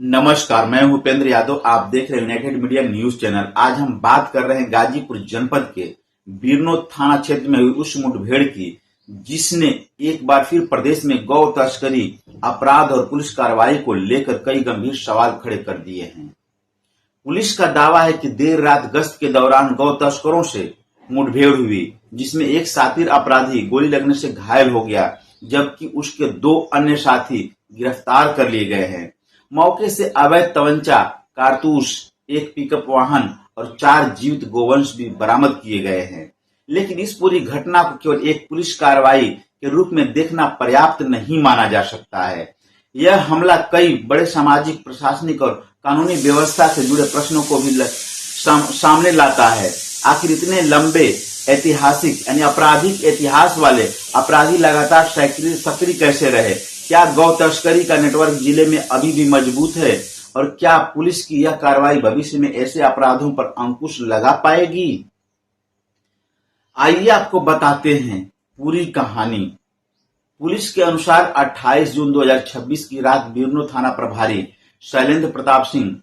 नमस्कार, मैं उपेंद्र यादव। आप देख रहे हैं यूनाइटेड मीडिया न्यूज चैनल। आज हम बात कर रहे हैं गाजीपुर जनपद के बीरनोद थाना क्षेत्र में हुई उस मुठभेड़ की जिसने एक बार फिर प्रदेश में गौ तस्करी, अपराध और पुलिस कार्रवाई को लेकर कई गंभीर सवाल खड़े कर दिए हैं। पुलिस का दावा है कि देर रात गश्त के दौरान गौ तस्करों से मुठभेड़ हुई, जिसमें एक शातिर अपराधी गोली लगने से घायल हो गया, जबकि उसके 2 अन्य साथी गिरफ्तार कर लिए गए हैं। मौके से अवैध तमंचा, कारतूस, एक पिकअप वाहन और 4 जीवित गोवंश भी बरामद किए गए हैं। लेकिन इस पूरी घटना को केवल एक पुलिस कार्रवाई के रूप में देखना पर्याप्त नहीं माना जा सकता है। यह हमला कई बड़े सामाजिक, प्रशासनिक और कानूनी व्यवस्था से जुड़े प्रश्नों को भी सामने लाता है। आखिर इतने लंबे ऐतिहासिक यानी आपराधिक इतिहास वाले अपराधी लगातार सक्रिय कैसे रहे? क्या गौ तस्करी का नेटवर्क जिले में अभी भी मजबूत है? और क्या पुलिस की यह कार्रवाई भविष्य में ऐसे अपराधों पर अंकुश लगा पाएगी? आइए आपको बताते हैं पूरी कहानी। पुलिस के अनुसार 28 जून 2026 की रात बीरनोद थाना प्रभारी शैलेंद्र प्रताप सिंह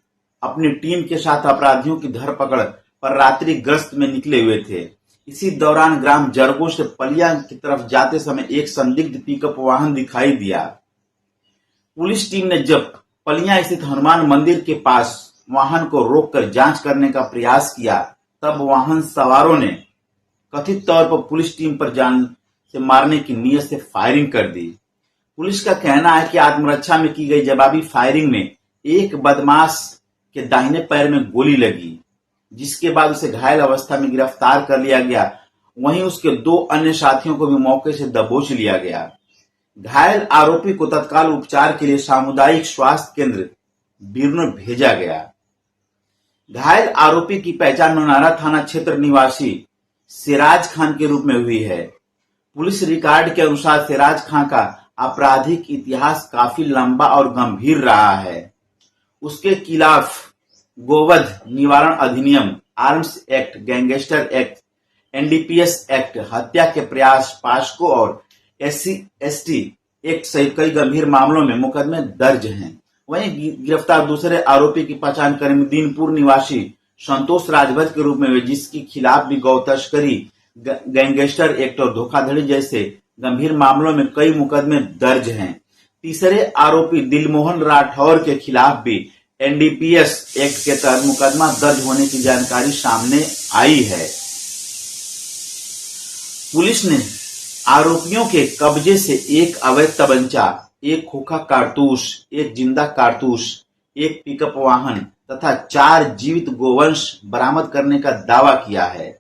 अपनी टीम के साथ अपराधियों की धरपकड़ पर रात्रि गश्त में निकले हुए थे। इसी दौरान ग्राम जरगो से पलिया की तरफ जाते समय एक संदिग्ध पिकअप वाहन दिखाई दिया। पुलिस टीम ने जब पलिया स्थित हनुमान मंदिर के पास वाहन को रोककर जांच करने का प्रयास किया, तब वाहन सवारों ने कथित तौर पर पुलिस टीम पर जान से मारने की नीयत से फायरिंग कर दी। पुलिस का कहना है कि आत्मरक्षा में की गई जवाबी फायरिंग में एक बदमाश के दाहिने पैर में गोली लगी, जिसके बाद उसे घायल अवस्था में गिरफ्तार कर लिया गया। वहीं उसके 2 अन्य साथियों को भी मौके से दबोच लिया गया। घायल आरोपी को तत्काल उपचार के लिए सामुदायिक स्वास्थ्य केंद्र बीरनोद भेजा गया। घायल आरोपी की पहचान नौनारा थाना क्षेत्र निवासी सिराज खान के रूप में हुई है। पुलिस रिकॉर्ड के अनुसार सिराज खान का आपराधिक इतिहास काफी लंबा और गंभीर रहा है। उसके खिलाफ गोवध निवारण अधिनियम, arms act, gangster act, NDPS act, हत्या के प्रयास, पास्को और SC/ST एक्ट सहित कई गंभीर मामलों में मुकदमे दर्ज हैं। वहीं गिरफ्तार दूसरे आरोपी की पहचान करीमदीनपुर निवासी संतोष राजभर के रूप में हुई, जिसके खिलाफ भी गौ तस्करी, गैंगस्टर एक्ट और धोखाधड़ी जैसे गंभीर मामलों में कई मुकदमे दर्ज हैं। तीसरे आरोपी दिलमोहन राठौर के खिलाफ भी एनडीपीएस एक्ट के तहत मुकदमा दर्ज होने की जानकारी सामने आई है। पुलिस ने आरोपियों के कब्जे से एक अवैध तमंचा, एक खोखा कारतूस, एक जिंदा कारतूस, एक पिकअप वाहन तथा 4 जीवित गोवंश बरामद करने का दावा किया है।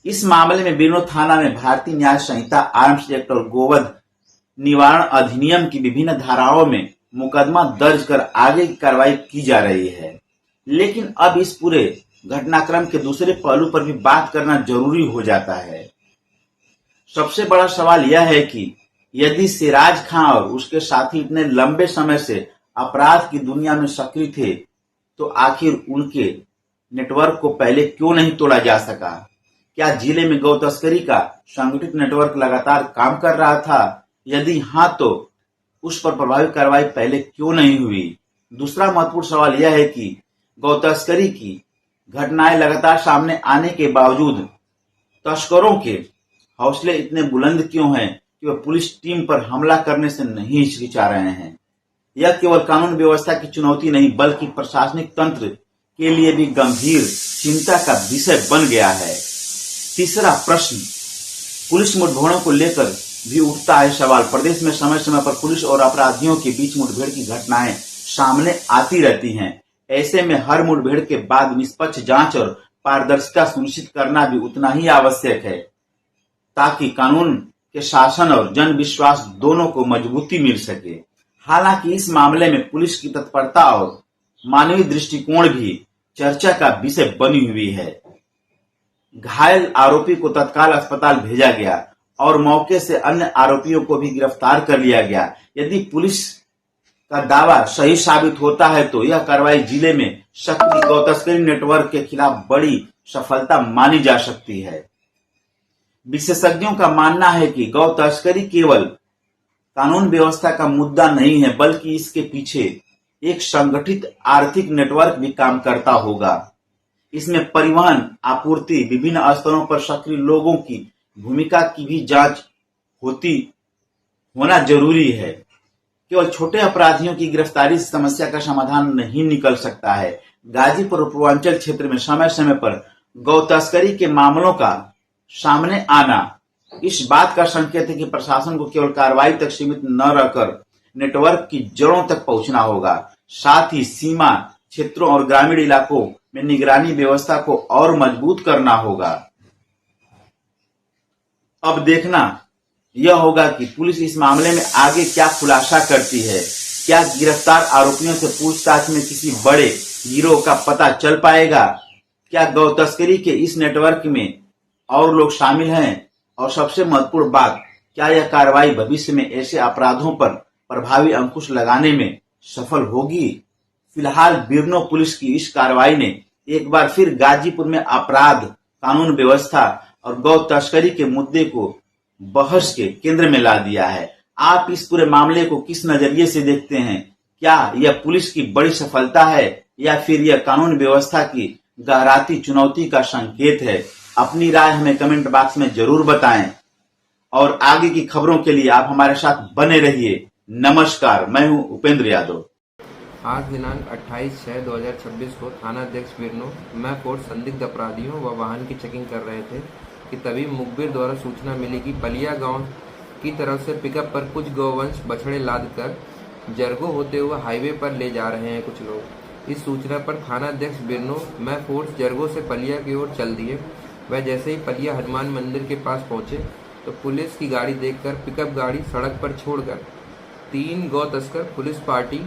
इस मामले में बीरनोद थाना में भारतीय न्याय संहिता, आर्म्स एक्ट और गोवध निवारण अधिनियम की विभिन्न धाराओं में मुकदमा दर्ज कर आगे की कार्रवाई की जा रही है। लेकिन अब इस पूरे घटनाक्रम के दूसरे पहलू पर भी बात करना जरूरी हो जाता है। सबसे बड़ा सवाल यह है कि यदि सिराज खान और उसके साथी इतने लंबे समय से अपराध की दुनिया में सक्रिय थे, तो आखिर उनके नेटवर्क को पहले क्यों नहीं तोड़ा जा सका? क्या जिले में गौ तस्करी का संगठित नेटवर्क लगातार काम कर रहा था? यदि हाँ, तो उस पर प्रभावी कार्रवाई पहले क्यों नहीं हुई? दूसरा महत्वपूर्ण सवाल यह है कि गौ तस्करी की घटनाएं लगातार सामने आने के बावजूद तस्करों के हौसले इतने बुलंद क्यों हैं कि वह पुलिस टीम पर हमला करने से नहीं हिचकिचा रहे हैं? यह केवल कानून व्यवस्था की चुनौती नहीं, बल्कि प्रशासनिक तंत्र के लिए भी गंभीर चिंता का विषय बन गया है। तीसरा प्रश्न, पुलिस मुठभेड़ों को लेकर भी उठता है सवाल। प्रदेश में समय समय पर पुलिस और अपराधियों के बीच मुठभेड़ की घटनाएं सामने आती रहती हैं। ऐसे में हर मुठभेड़ के बाद निष्पक्ष जांच और पारदर्शिता सुनिश्चित करना भी उतना ही आवश्यक है, ताकि कानून के शासन और जन विश्वास दोनों को मजबूती मिल सके। हालांकि इस मामले में पुलिस की तत्परता और मानवीय दृष्टिकोण भी चर्चा का विषय बनी हुई है। घायल आरोपी को तत्काल अस्पताल भेजा गया और मौके से अन्य आरोपियों को भी गिरफ्तार कर लिया गया। यदि पुलिस का दावा सही साबित होता है तो यह कार्रवाई जिले में सक्रिय गौ तस्करी नेटवर्क के खिलाफ बड़ी सफलता मानी जा सकती है। विशेषज्ञों का मानना है कि गौ तस्करी केवल कानून व्यवस्था का मुद्दा नहीं है, बल्कि इसके पीछे एक संगठित आर्थिक नेटवर्क भी काम करता होगा। इसमें परिवहन, आपूर्ति, विभिन्न स्तरों पर सक्रिय लोगों की भूमिका की भी जांच होना जरूरी है। केवल छोटे अपराधियों की गिरफ्तारी से समस्या का समाधान नहीं निकल सकता है। गाजीपुर और पूर्वांचल क्षेत्र में समय समय पर गौ तस्करी के मामलों का सामने आना इस बात का संकेत है कि प्रशासन को केवल कार्रवाई तक सीमित न रहकर नेटवर्क की जड़ों तक पहुंचना होगा। साथ ही सीमा क्षेत्रों और ग्रामीण इलाकों में निगरानी व्यवस्था को और मजबूत करना होगा। अब देखना यह होगा कि पुलिस इस मामले में आगे क्या खुलासा करती है। क्या गिरफ्तार आरोपियों से पूछताछ में किसी बड़े गिरोह का पता चल पाएगा? क्या गौ तस्करी के इस नेटवर्क में और लोग शामिल हैं? और सबसे महत्वपूर्ण बात, क्या यह कार्रवाई भविष्य में ऐसे अपराधों पर प्रभावी अंकुश लगाने में सफल होगी? फिलहाल बिरनो पुलिस की इस कार्रवाई ने एक बार फिर गाजीपुर में अपराध, कानून व्यवस्था और गौ तस्करी के मुद्दे को बहस के केंद्र में ला दिया है। आप इस पूरे मामले को किस नजरिए से देखते हैं? क्या यह पुलिस की बड़ी सफलता है या फिर यह कानून व्यवस्था की गहराती चुनौती का संकेत है? अपनी राय हमें कमेंट बॉक्स में जरूर बताएं और आगे की खबरों के लिए आप हमारे साथ बने रहिए। नमस्कार, मैं हूं उपेंद्र यादव। आज दिनांक 28/6/2026 को थाना अध्यक्ष बिरनो मैफोर्ड संदिग्ध अपराधियों व वाहन की चेकिंग कर रहे थे कि तभी मुखबिर द्वारा सूचना मिली कि पलिया गांव की तरफ से पिकअप पर कुछ गौवंश बछड़े लाद कर जरगो होते हुए हाईवे पर ले जा रहे हैं कुछ लोग। इस सूचना पर थाना अध्यक्ष बिरनो मैफोर्ड जरगो से पलिया की ओर चल दिए। वह जैसे ही पलिया हनुमान मंदिर के पास पहुंचे तो पुलिस की गाड़ी देखकर पिकअप गाड़ी सड़क पर छोड़कर 3 गौ तस्कर पुलिस पार्टी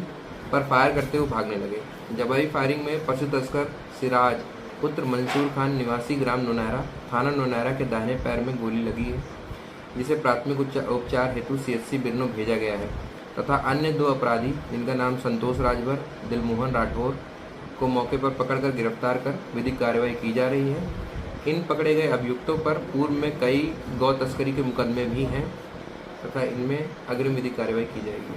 पर फायर करते हुए भागने लगे। जवाबी फायरिंग में पशु तस्कर सिराज पुत्र मंसूर खान निवासी ग्राम नौनहरा थाना नौनहरा के दाहिने पैर में गोली लगी है, जिसे प्राथमिक उपचार हेतु सीएचसी बिरनो भेजा गया है तथा अन्य 2 अपराधी जिनका नाम संतोष राजभर, दिलमोहन राठौर को मौके पर पकड़कर गिरफ्तार कर विधिक कार्रवाई की जा रही है। इन पकड़े गए अभियुक्तों पर पूर्व में कई गौ तस्करी के मुकदमे भी हैं तथा इनमें अग्रिम विधिक कार्रवाई की जाएगी।